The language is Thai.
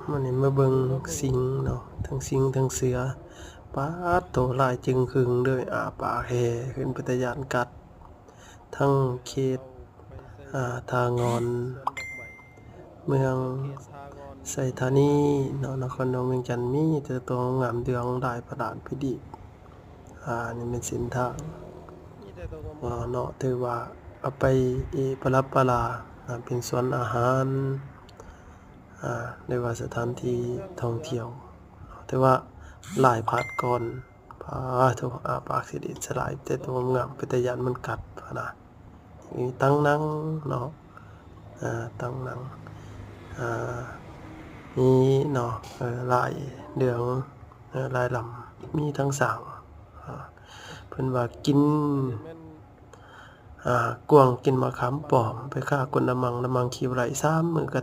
มันนี่มาเบิ่งสิงเนาะทั้งสิงทั้งเสือป๊าดโตหลายจึงครึงเลยปากแห่ขึ้นเป็นตาย้านกัดทั้งเขตทางอนเมืองไสธานีเนาะนครหลวงเวียงจันทน์มีแต่ตัวงามเดืองหลายประดาดพิดินี่เป็นเส้นทางเนาะถือว่าเอาไปประลับประลาเป็นสวนอาหารหรือว่าสถานที่ท่องเที่ยวแต่ว่าหลายพัดก่อนโถปากสิได้สลายแต่ตัวงามเป็นตาย้านมันกัดพะนะมีตั้งนั่งเนาะตั้งนั่งมีเนาะลายเหลืองลายลำมีทั้งสางเพิ่นว่ากินกวางกินมะขามป้อมไปฆ่าคนละมังละมังขี้ไหล3 มื้อก็